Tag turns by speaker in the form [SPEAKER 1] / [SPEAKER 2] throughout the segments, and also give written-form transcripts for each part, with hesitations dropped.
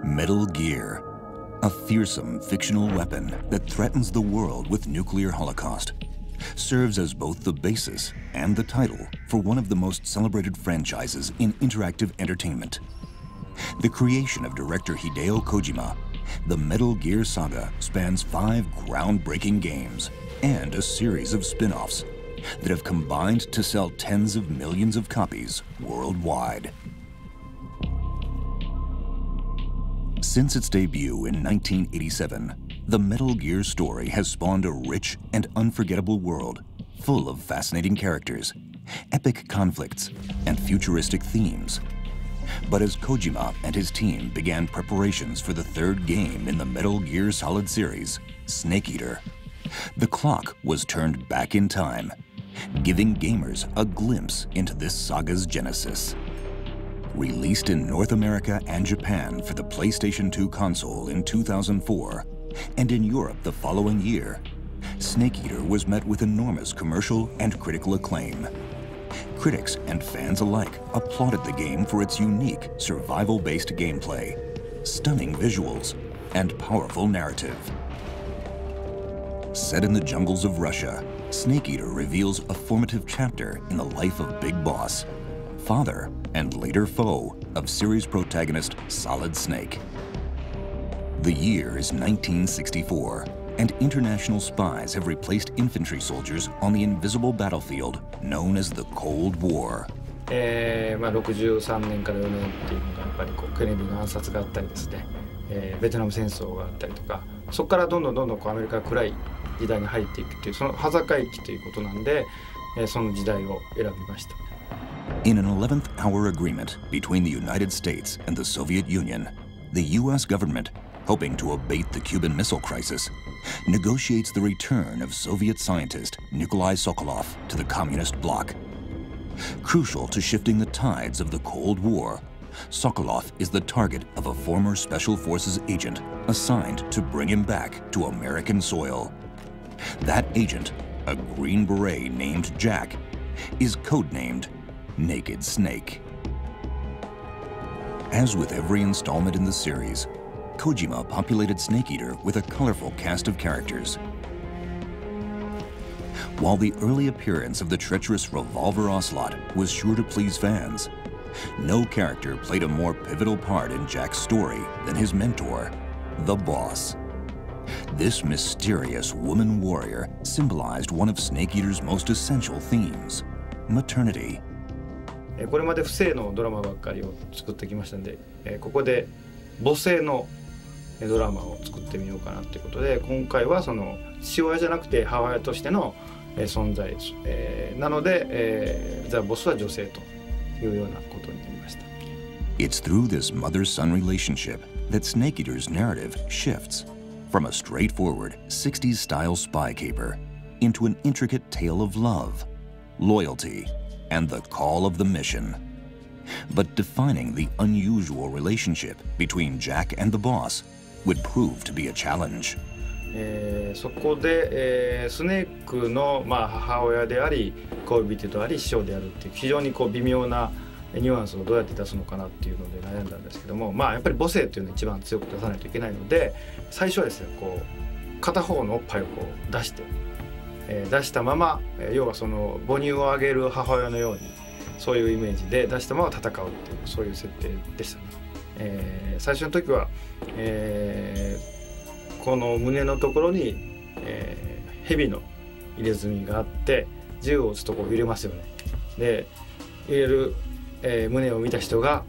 [SPEAKER 1] Metal Gear, a fearsome fictional weapon that threatens the world with nuclear holocaust, serves as both the basis and the title for one of the most celebrated franchises in interactive entertainment. The creation of director Hideo Kojima, the Metal Gear saga spans 5 groundbreaking games and a series of spin-offs that have combined to sell tens of millions of copies worldwide. Since its debut in 1987, the Metal Gear story has spawned a rich and unforgettable world full of fascinating characters, epic conflicts, and futuristic themes. But as Kojima and his team began preparations for the 3rd game in the Metal Gear Solid series, Snake Eater, the clock was turned back in time, giving gamers a glimpse into this saga's genesis. Released in North America and Japan for the PlayStation 2 console in 2004, and in Europe the following year, Snake Eater was met with enormous commercial and critical acclaim. Critics and fans alike applauded the game for its unique survival-based gameplay, stunning visuals, and powerful narrative. Set in the jungles of Russia, Snake Eater reveals a formative chapter in the life of Big Boss, father and later foe of series protagonist Solid Snake. The year is 1964, and international spies have replaced infantry soldiers on the invisible battlefield known as the Cold War.
[SPEAKER 2] 63年から4年っていうのがやっぱりケネディの暗殺があったりですね、ベトナム戦争があったりとか、そこからどんどんアメリカが暗い時代に入っていくっていうその端境期ということなんで、その時代を選びました。
[SPEAKER 1] In an 11th hour agreement between the United States and the Soviet Union, the U.S. government, hoping to abate the Cuban Missile Crisis, negotiates the return of Soviet scientist Nikolai Sokolov to the communist bloc. Crucial to shifting the tides of the Cold War, Sokolov is the target of a former Special Forces agent assigned to bring him back to American soil. That agent, a Green Beret named Jack, is codenamed Naked Snake. As with every installment in the series, Kojima populated Snake Eater with a colorful cast of characters. While the early appearance of the treacherous Revolver Ocelot was sure to please fans, no character played a more pivotal part in Jack's story than his mentor, the Boss. This mysterious woman warrior symbolized one of Snake Eater's most essential themes, maternity.
[SPEAKER 2] これまで不正のドラマばっかりを作ってきましたんで、ここで母性のドラマを作ってみようかなということで、今回はその父親じゃなくて母親としての存在、なので、ザ・ボスは女性というようなことになりました。
[SPEAKER 1] It's through this mother-son relationship that Snake Eater's narrative shifts from a straightforward 60s-style spy caper into an intricate tale of love, loyalty, and the call of the mission. But defining the unusual relationship between Jack and the Boss would prove to be a challenge.
[SPEAKER 2] そこで、スネークの、母親であり恋人であり師匠であるっていう非常に微妙なニュアンスをどうやって出すのかなっていうので悩んだんですけども、やっぱり母性っていうのを一番強く出さないといけないので、最初はですね片方のおっぱいを出して、出したまま、要はその母乳をあげる母親のようにそういうイメージで出したまま戦うっていうそういう設定でしたね。最初の時は、この胸のところに、蛇の入れ墨があって銃を撃つと揺れますよね。で入れる、胸を見た人が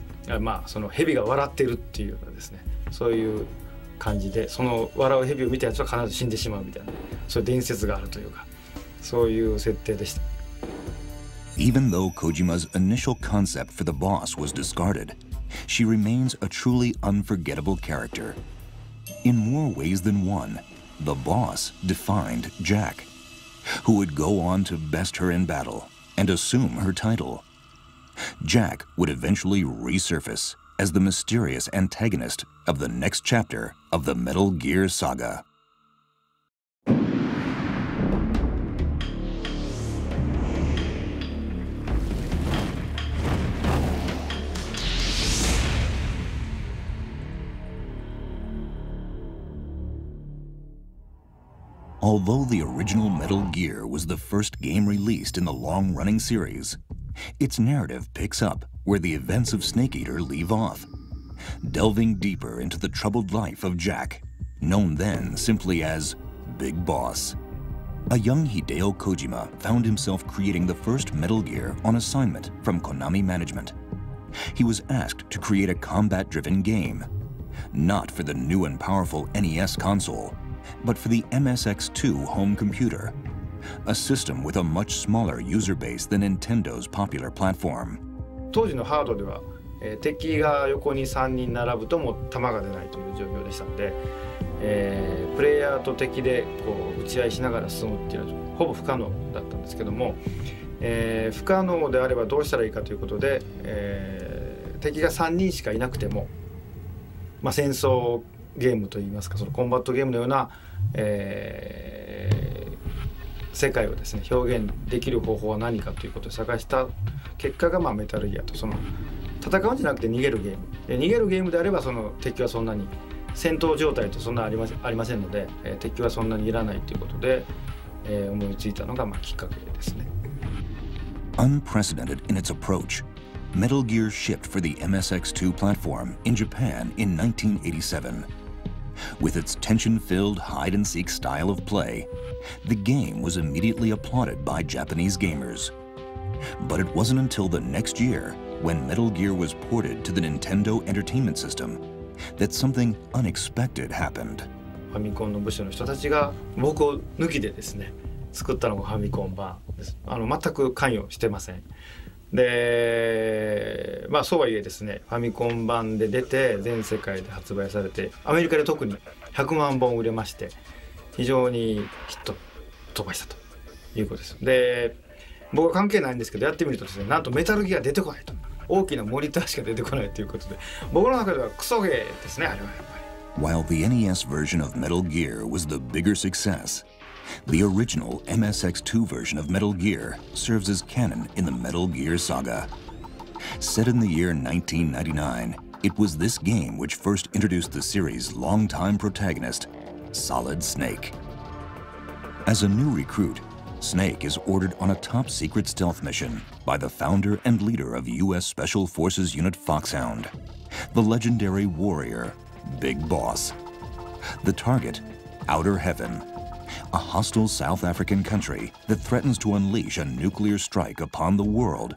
[SPEAKER 2] その蛇が笑ってるっていうようなですね、そういう感じでその笑う蛇を見たやつは必ず死んでしまうみたいな、そういう伝説があるというか、そういう設定でした。
[SPEAKER 1] Even though Kojima's initial concept for the Boss was discarded, she remains a truly unforgettable character. In more ways than one, the Boss defined Jack, who would go on to best her in battle and assume her title. Jack would eventually resurface as the mysterious antagonist of the next chapter of the Metal Gear saga. Although the original Metal Gear was the first game released in the long-running series, its narrative picks up where the events of Snake Eater leave off, delving deeper into the troubled life of Jack, known then simply as Big Boss. A young Hideo Kojima found himself creating the first Metal Gear on assignment from Konami management. He was asked to create a combat-driven game, not for the new and powerful NES console, but for the MSX2 home computer, a system with a much smaller user base than Nintendo's popular platform.
[SPEAKER 2] 当時のハードでは、敵が横に3人並ぶともう弾が出ないという状況でしたので、プレイヤーと敵でこう打ち合いしながら進むっていうのはほぼ不可能だったんですけども、不可能であればどうしたらいいかということで、敵が3人しかいなくても、戦争ゲームといいますかそのコンバットゲームのような、世界をですね表現できる方法は何かということを探した結果が、メタルギアとその戦うんじゃなくて逃げるゲームで逃げるゲームであればその敵はそんなに戦闘状態とそんなありませんので、敵はそんなにいらないということで、思いついたのがきっかけですね。
[SPEAKER 1] Unprecedented in its approach, Metal Gear shipped for the MSX2 platform in Japan in 1987. With its tension-filled hide-and-seek style of play, the game was immediately applauded by Japanese gamers. But it wasn't until the next year, when Metal Gear was ported to the Nintendo Entertainment System, that something unexpected happened.
[SPEAKER 2] ファミコンの部署の人たちが僕を抜きでですね作ったのがファミコン版です。全く関与してません。でそうはいえですねファミコン版で出て全世界で発売されてアメリカで特に100万本売れまして非常にヒット飛ばしたということです。で僕は関係ないんですけどやってみるとですねなんとメタルギア出てこないと大きなモニターしか出てこないということで僕の中ではクソゲーですねあれはやっぱり。
[SPEAKER 1] While the NES version of Metal Gear was the bigger success, the original MSX2 version of Metal Gear serves as canon in the Metal Gear saga. Set in the year 1999, it was this game which first introduced the series' longtime protagonist, Solid Snake. As a new recruit, Snake is ordered on a top-secret stealth mission by the founder and leader of U.S. Special Forces Unit Foxhound, the legendary warrior, Big Boss. The target, Outer Heaven, a hostile South African country that threatens to unleash a nuclear strike upon the world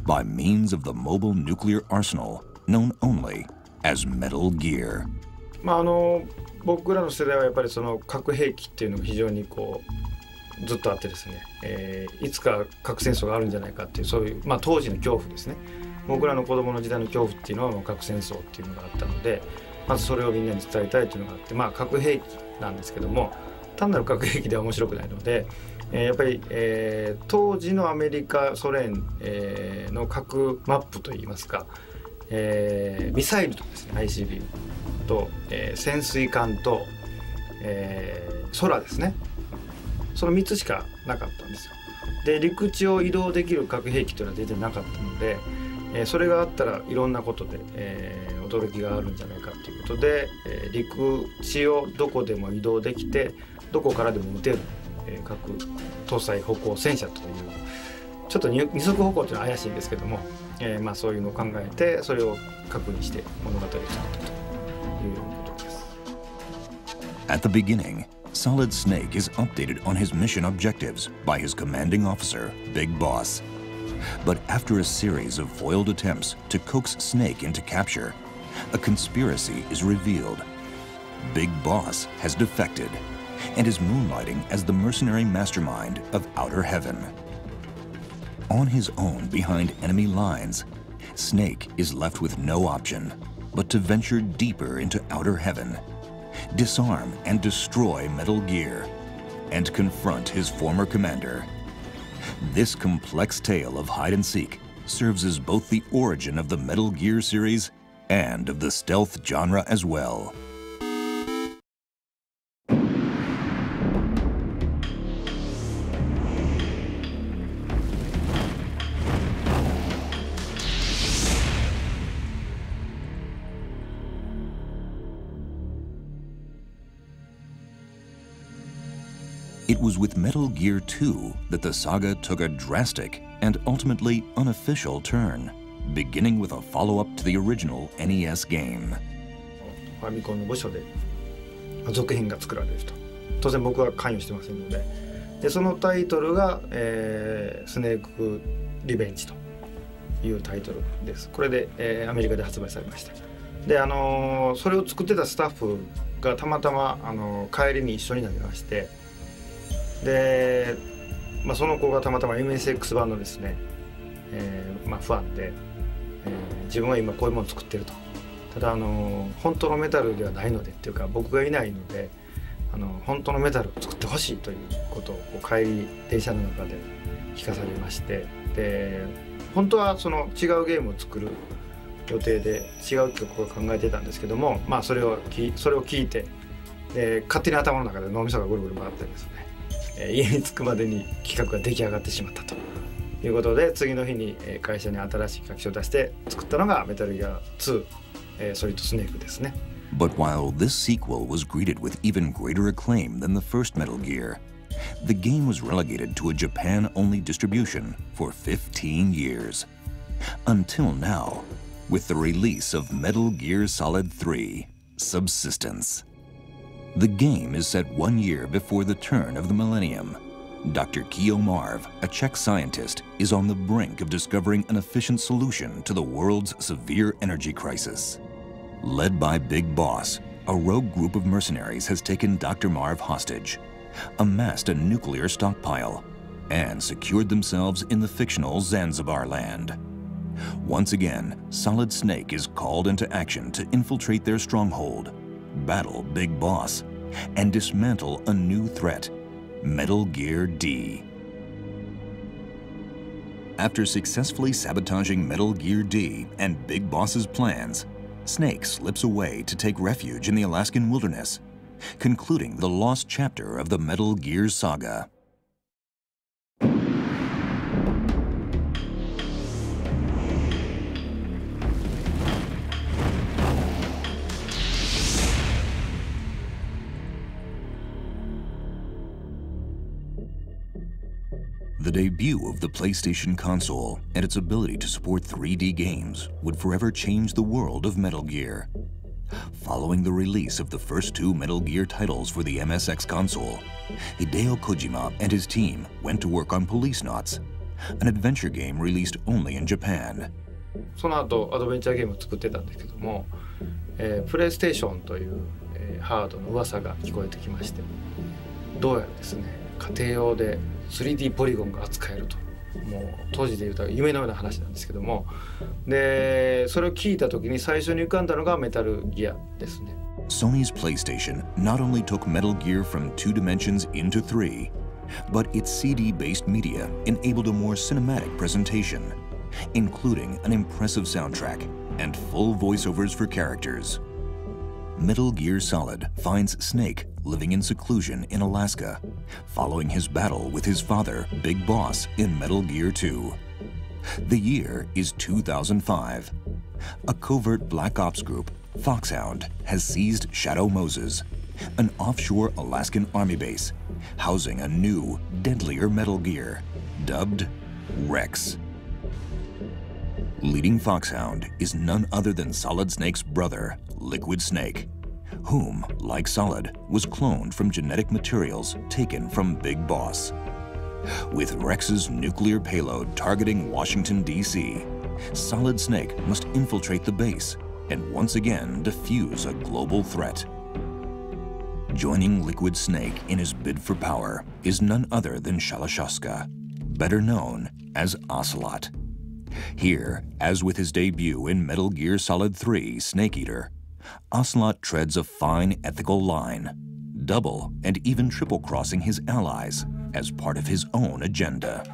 [SPEAKER 1] by means of the mobile nuclear arsenal known only as Metal Gear.
[SPEAKER 2] 僕らの世代はやっぱりその核兵器っていうのが非常にずっとあってですね、いつか核戦争があるんじゃないかっていうそういう、当時の恐怖ですね。僕らの子供の時代の恐怖っていうのは核戦争っていうのがあったのでまずそれをみんなに伝えたいというのがあって核兵器なんですけども単なる核兵器では面白くないので、やっぱり、当時のアメリカソ連、の核マップといいますか、ミサイルとですね ICBM と、潜水艦と、空ですねその3つしかなかったんですよ。で陸地を移動できる核兵器というのは出てなかったので、それがあったらいろんなことで、驚きがあるんじゃないかということで、陸地をどこでも移動できてどこからでも撃てる、核搭載歩行戦車というちょっと二足歩行というのは怪しいんですけども、そういうのを考えてそれを核にして物語を作ったということです。
[SPEAKER 1] At the beginning, Solid Snake is updated on his mission objectives by his commanding officer, Big Boss. But after a series of foiled attempts to coax Snake into capture, a conspiracy is revealed. Big Boss has defected and is moonlighting as the mercenary mastermind of Outer Heaven. On his own behind enemy lines, Snake is left with no option but to venture deeper into Outer Heaven, disarm and destroy Metal Gear, and confront his former commander. This complex tale of hide-and-seek serves as both the origin of the Metal Gear series and of the stealth genre as well. It was with Metal Gear 2 that the saga took a drastic and ultimately unofficial turn, beginning with a follow-up to the original NES game.
[SPEAKER 2] ファミコンの部署で続編が作られると。当然僕は関与してませんので、そのタイトルが、スネークリベンジというタイトルです。これで、アメリカで発売されました。で、それを作ってたスタッフがたまたま帰りに一緒になりまして、で、その子がたまたま MSX 版のですね、ファンで、自分は今こういうものを作ってると。ただ本当のメタルではないのでっていうか、僕がいないので本当のメタルを作ってほしいということを帰り電車の中で聞かされまして、で本当はその違うゲームを作る予定で違う曲を考えてたんですけども、それを聞いて、勝手に頭の中で脳みそがぐるぐる回ってですね、家に着くまでに企画が出来上がってしまったということで、次の日に会社に新しい楽器を出して作ったのがメタルギア2、ソリッドスネークですね。
[SPEAKER 1] But while this sequel was greeted with even greater acclaim than the first Metal Gear, the game was relegated to a Japan-only distribution for 15 years. Until now, with the release of Metal Gear Solid 3: Subsistence. The game is set 1 year before the turn of the millennium. Dr. Kyo Marv, a Czech scientist, is on the brink of discovering an efficient solution to the world's severe energy crisis. Led by Big Boss, a rogue group of mercenaries has taken Dr. Marv hostage, amassed a nuclear stockpile, and secured themselves in the fictional Zanzibar land. Once again, Solid Snake is called into action to infiltrate their stronghold, battle Big Boss, and dismantle a new threat, Metal Gear D. After successfully sabotaging Metal Gear D and Big Boss's plans, Snake slips away to take refuge in the Alaskan wilderness, concluding the lost chapter of the Metal Gear saga. The debut of the PlayStation console and its ability to support 3D games would forever change the world of Metal Gear. Following the release of the first 2 Metal Gear titles for the MSX console, Hideo Kojima and his team went to work on Policenauts, an adventure game released only in Japan.
[SPEAKER 2] その後アドベンチャーゲームを作ってたんですけども、プレイステーションという、ハードの噂が聞こえてきまして、どうやらですね、家庭用で 3D ポリゴンが扱えると、もう当時で言うと夢のような話なんですけども、でそれを聞いた時に最初に浮かんだのがメタルギアですね。
[SPEAKER 1] Sony's PlayStation not only took Metal Gear from 2 dimensions into 3, but its CD-based media enabled a more cinematic presentation, including an impressive soundtrack and full voiceovers for characters. Metal Gear Solid finds Snake living in seclusion in Alaska, following his battle with his father, Big Boss, in Metal Gear 2. The year is 2005. A covert Black Ops group, Foxhound, has seized Shadow Moses, an offshore Alaskan army base, housing a new, deadlier Metal Gear, dubbed Rex. Leading Foxhound is none other than Solid Snake's brother, Liquid Snake, whom, like Solid, was cloned from genetic materials taken from Big Boss. With Rex's nuclear payload targeting Washington, D.C., Solid Snake must infiltrate the base and once again defuse a global threat. Joining Liquid Snake in his bid for power is none other than Shalashaska, better known as Ocelot. Here, as with his debut in Metal Gear Solid 3: Snake Eater, Ocelot treads a fine ethical line, double and even triple crossing his allies as part of his own agenda.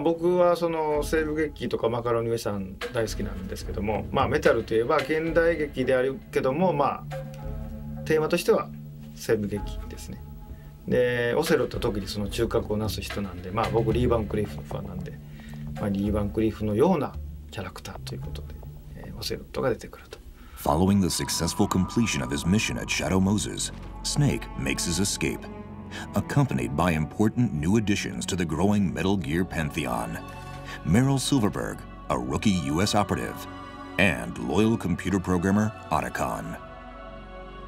[SPEAKER 2] 僕はその西部劇とかマカロニウエスタン大好きなんですけども、メタルといえば現代劇であるけども、テーマとしては西部劇ですね。でオセロと特にその中核をなす人なんで、僕リー・バンクリフのファンなんで、リー・バンクリフのようなキャラクターということで、オセロットが出てくると。
[SPEAKER 1] Following the successful completion of his mission at Shadow Moses, Snake makes his escape, accompanied by important new additions to the growing Metal Gear pantheon. Meryl Silverberg, a rookie U.S. operative, and loyal computer programmer Otacon.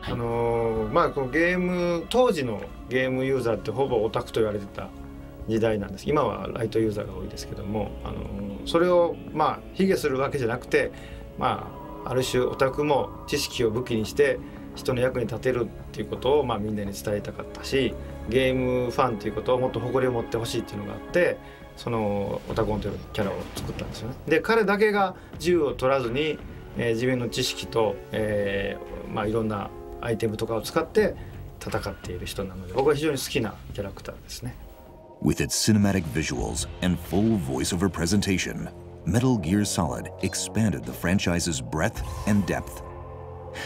[SPEAKER 2] このゲーム当時のゲームユーザーってほぼオタクと言われてた時代なんです。今はライトユーザーが多いですけども、それを卑下するわけじゃなくて、ある種オタクも知識を武器にして人の役に立てるっていうことをみんなに伝えたかったし、ゲームファンということをもっと誇りを持ってほしいっていうのがあって、そのオタコンというキャラを作ったんですよね。で彼だけが銃を取らずに、自分の知識と、いろんなアイテムとかを使って戦っている人なので、僕は非常に好きなキャラクターですね。
[SPEAKER 1] With its cinematic visuals and full voiceover presentation, Metal Gear Solid expanded the franchise's breadth and depth.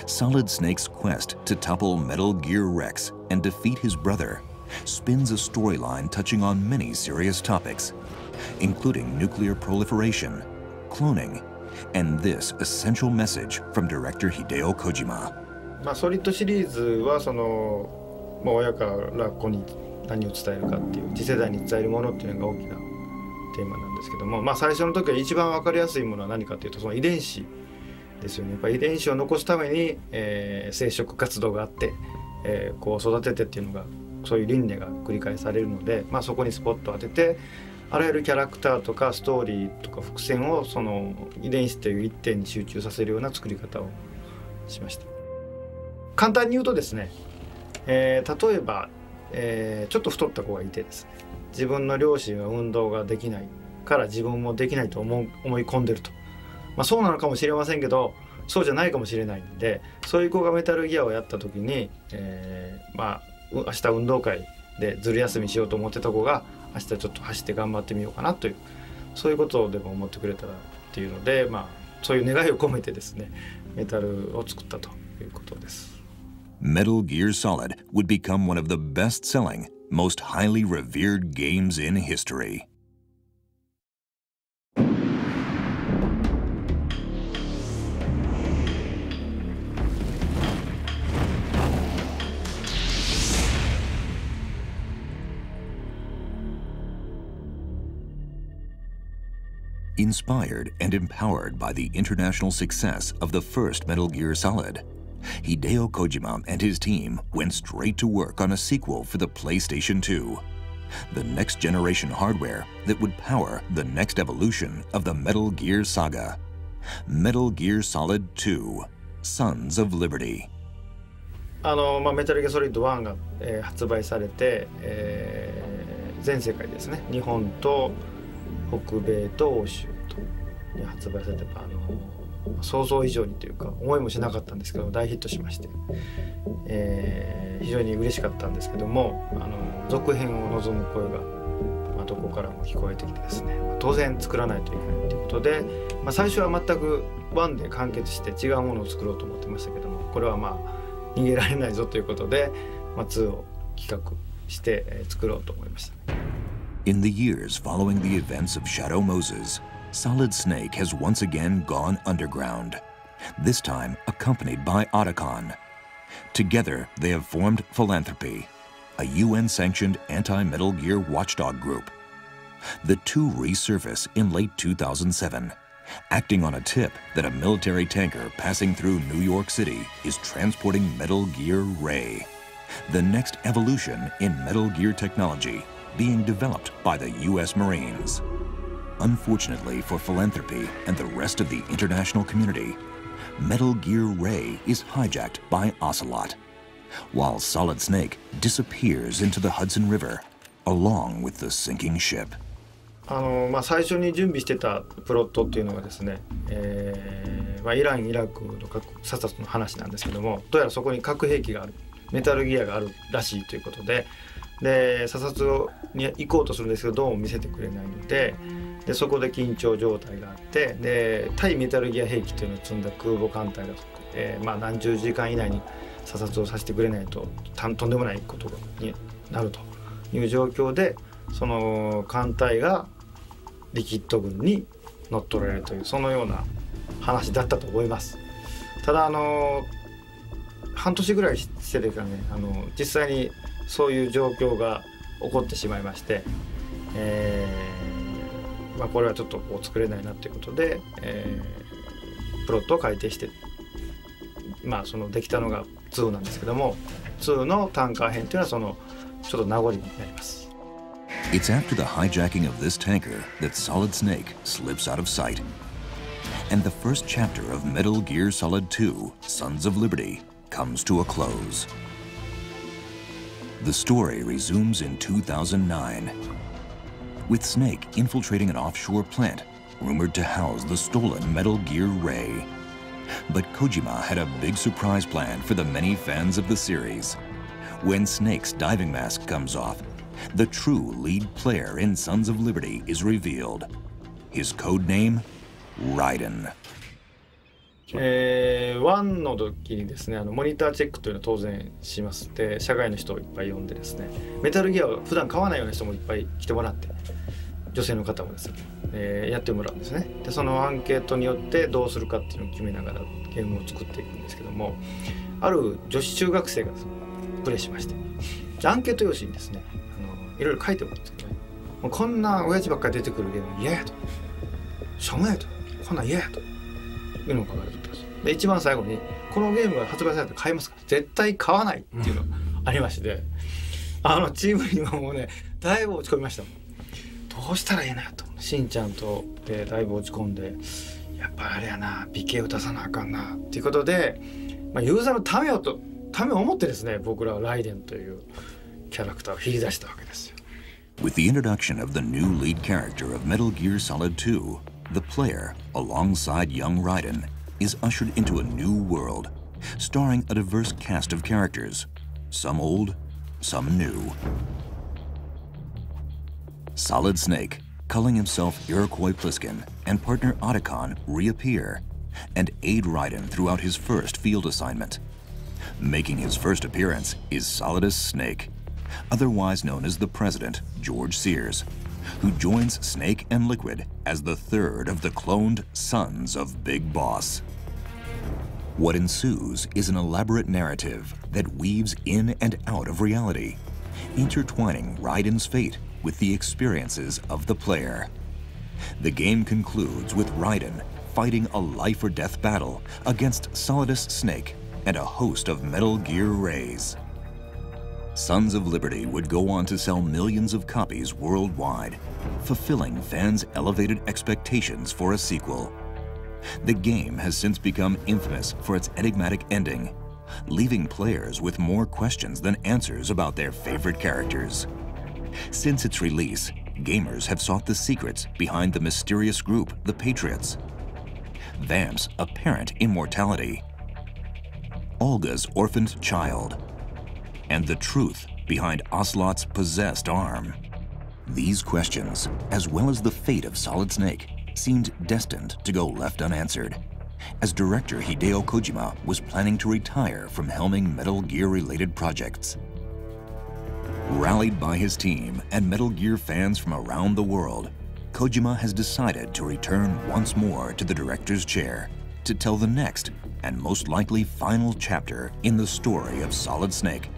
[SPEAKER 1] Solid Snake's quest to topple Metal Gear Rex and defeat his brother spins a storyline touching on many serious topics, including nuclear proliferation, cloning, and this essential message from director Hideo Kojima.
[SPEAKER 2] ソリッドシリーズは親から子に何を伝えるかっていう次世代に伝えるものっていうのが大きなテーマなんですけども、最初の時は一番分かりやすいものは何かというとその遺伝子ですよね。やっぱり遺伝子を残すために、生殖活動があって、こう育ててっていうのがそういう輪廻が繰り返されるので、そこにスポットを当ててあらゆるキャラクターとかストーリーとか伏線をその遺伝子という一点に集中させるような作り方をしました。簡単に言うとですね、例えば、ちょっと太った子がいてですね、自分の両親は運動ができないから自分もできないと思い込んでると、そうなのかもしれませんけどそうじゃないかもしれないんで、そういう子がメタルギアをやった時に、明日運動会でずる休みしようと思ってた子が明日ちょっと走って頑張ってみようかなという、そういうことでも思ってくれたらっていうので、そういう願いを込めてですねメタルを作ったということです。
[SPEAKER 1] Metal Gear Solid would become one of the best-selling, most highly revered games in history. Inspired and empowered by the international success of the first Metal Gear Solid, Hideo Kojima and his team went straight to work on a sequel for the PlayStation 2, the next-generation hardware that would power the next evolution of the Metal Gear saga, Metal Gear Solid 2: Sons of Liberty.
[SPEAKER 2] メタルギアソリッド1が、発売されて、全世界ですね、日本と北米と欧州とに発売されて、想像以上にというか思いもしなかったんですけど大ヒットしまして、非常に嬉しかったんですけども、続編を望む声が、どこからも聞こえてきてですね、当然作らないといけないということで、最初は全く1で完結して違うものを作ろうと思ってましたけども、これは逃げられないぞということで、2を企画して、作ろうと思いました。
[SPEAKER 1] In the years following the events of Shadow Moses, Solid Snake has once again gone underground, this time accompanied by Otacon. Together, they have formed Philanthropy, a UN-sanctioned anti-Metal Gear watchdog group. The two resurface in late 2007, acting on a tip that a military tanker passing through New York City is transporting Metal Gear Ray, the next evolution in Metal Gear technology being developed by the U.S. Marines. Unfortunately for Philanthropy and the rest of the international community, Metal Gear Ray is hijacked by Ocelot, while Solid Snake disappears into the Hudson River, along with the sinking ship.
[SPEAKER 2] 最初に準備してたプロットっていうのがですね、イラン・イラクの査察の話なんですけども、どうやらそこに核兵器がある、メタルギアがあるらしいということで、査察に行こうとするんですけどどうも見せてくれないので、そこで緊張状態があって、対メタルギア兵器というのを積んだ空母艦隊が、何十時間以内に査察をさせてくれないととんでもないことになるという状況で、その艦隊がリキッド軍に乗っ取られるという、そのような話だったと思います。ただ半年ぐらいしてですかね、実際にそういう状況が起こってしまいまして、これはちょっとこう作れないなということで、プロットを改定して、そのできたのが2なんですけども、2のタンカー編というのはそのちょっと名残になります。
[SPEAKER 1] It's after the hijacking of this tanker that Solid Snake slips out of sight. And the first chapter of Metal Gear Solid 2, Sons of Liberty, comes to a close. The story resumes in 2009, with Snake infiltrating an offshore plant rumored to house the stolen Metal Gear Ray. But Kojima had a big surprise planned for the many fans of the series. When Snake's diving mask comes off, the true lead player in Sons of Liberty is revealed. His code name, Raiden.
[SPEAKER 2] 1の時にですね、モニターチェックというのは当然しますで、社外の人をいっぱい呼んでですね、メタルギアを普段買わないような人もいっぱい来てもらって、女性の方もですね、やってもらうんですね。でそのアンケートによってどうするかっていうのを決めながらゲームを作っていくんですけども、ある女子中学生がプレイしまして、アンケート用紙にですね、いろいろ書いてもらうんですけどね、もうこんな親父ばっかり出てくるゲーム嫌やと、しょうもないと、こんなん嫌やというのを書かれてたんです。で一番最後にこのゲームが発売されたら買いますか、絶対買わないっていうのがありまして、チームにはもうねだいぶ落ち込みました。どうしたらいいなと、しんちゃんとだいぶ落ち込んで、やっぱあれやな、美形を出さなあかんなっていうことで、ユーザーのためを思ってですね、僕らはライデンというキャラクターを切り出したわけですよ。
[SPEAKER 1] With the introduction of the new lead character of Metal Gear Solid 2, the player, alongside young Raiden, is ushered into a new world, starring a diverse cast of characters, some old, some new. Solid Snake, calling himself Iroquois Pliskin, and partner Otacon reappear and aid Raiden throughout his first field assignment. Making his first appearance is Solidus Snake, otherwise known as the President, George Sears, who joins Snake and Liquid as the third of the cloned Sons of Big Boss. What ensues is an elaborate narrative that weaves in and out of reality, intertwining Raiden's fate with the experiences of the player. The game concludes with Raiden fighting a life-or-death battle against Solidus Snake and a host of Metal Gear Rays. Sons of Liberty would go on to sell millions of copies worldwide, fulfilling fans' elevated expectations for a sequel. The game has since become infamous for its enigmatic ending, leaving players with more questions than answers about their favorite characters. Since its release, gamers have sought the secrets behind the mysterious group, the Patriots, Vamp's apparent immortality, Olga's orphaned child, and the truth behind Ocelot's possessed arm. These questions, as well as the fate of Solid Snake, seemed destined to go left unanswered, as director Hideo Kojima was planning to retire from helming Metal Gear-related projects. Rallied by his team and Metal Gear fans from around the world, Kojima has decided to return once more to the director's chair to tell the next and most likely final chapter in the story of Solid Snake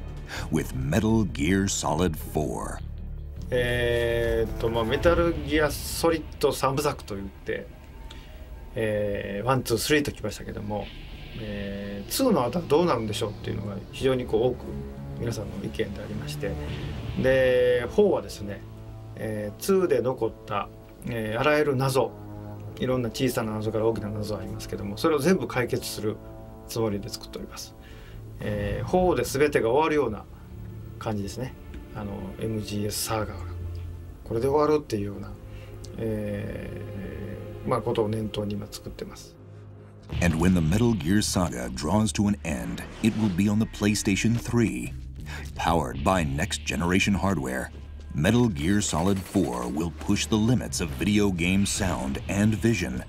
[SPEAKER 1] with Metal Gear Solid 4.
[SPEAKER 2] メタルギアソリッド3部作といって、1、2、3ときましたけども、2の後はどうなるんでしょうっていうのが非常に多く皆さんの意見でありまして、で4はですね、2で残った、あらゆる謎、いろんな小さな謎から大きな謎がありますけども、それを全部解決するつもりで作っております。4で全てが終わるような感じですね。MGS サーガーがこれで終わるっていうような、ことを念頭に今作ってます。
[SPEAKER 1] And when the Metal Gear saga draws to an end, it will be on the PlayStation 3. Powered by next-generation hardware, Metal Gear Solid 4 will push the limits of video game sound and vision,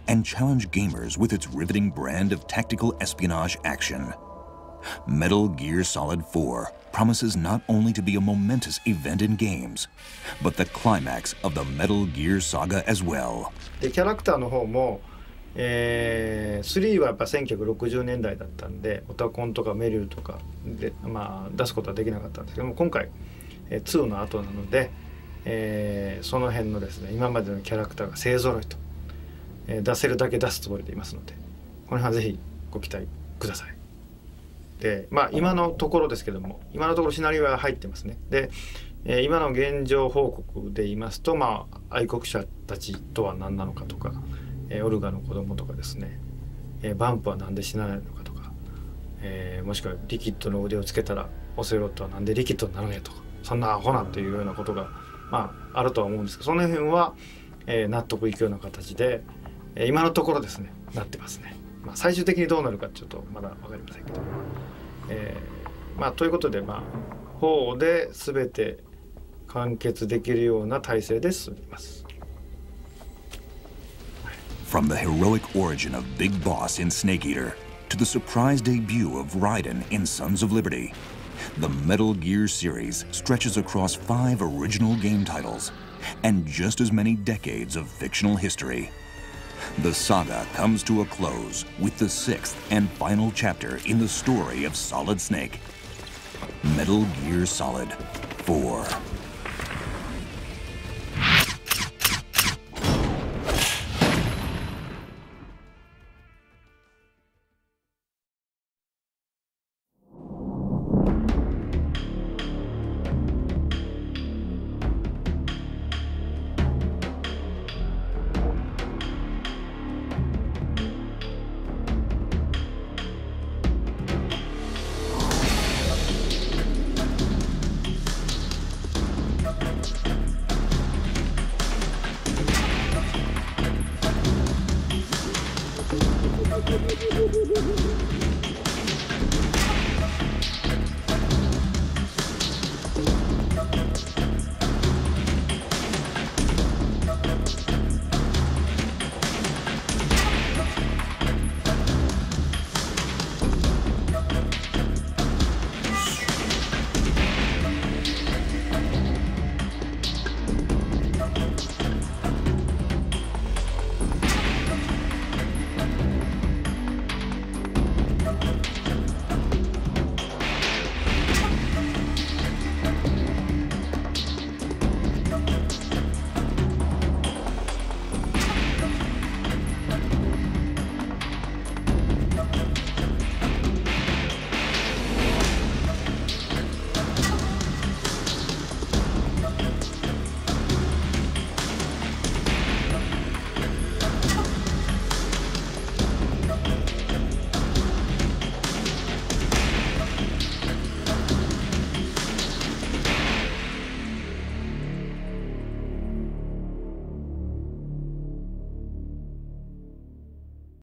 [SPEAKER 1] and challenge gamers with its riveting brand of tactical espionage action. Metal Gear Solid 4 promises not only to be a momentous event in games, but the climax of the Metal Gear saga as well.
[SPEAKER 2] でキャラクターの方も、3はやっぱ1960年代だったんでオタコンとかメリルとかで、出すことはできなかったんですけども、今回、2の後なので、その辺のですね今までのキャラクターが勢ぞろいと、出せるだけ出すつもりでいますので、この辺はぜひご期待ください。で今のところですけども、今のところシナリオは入ってますね。で、今の現状報告で言いますと、愛国者たちとは何なのかとか、オルガの子供とかですね、バンプは何で死なないのかとか、もしくはリキッドの腕をつけたらオセロットはなんでリキッドになるねとか、そんなアホなというようなことが、あるとは思うんですけど、その辺は、納得いくような形で、今のところですねなってますね。最終的にどうなるかちょっとまだ分かりませんけど、ということで4で全て完結できるような体制で進みます。
[SPEAKER 1] From the heroic origin of Big Boss in Snake Eater to the surprise debut of Raiden in Sons of Liberty, the Metal Gear series stretches across 5 original game titles and just as many decades of fictional history. The saga comes to a close with the 6th and final chapter in the story of Solid Snake, Metal Gear Solid 4.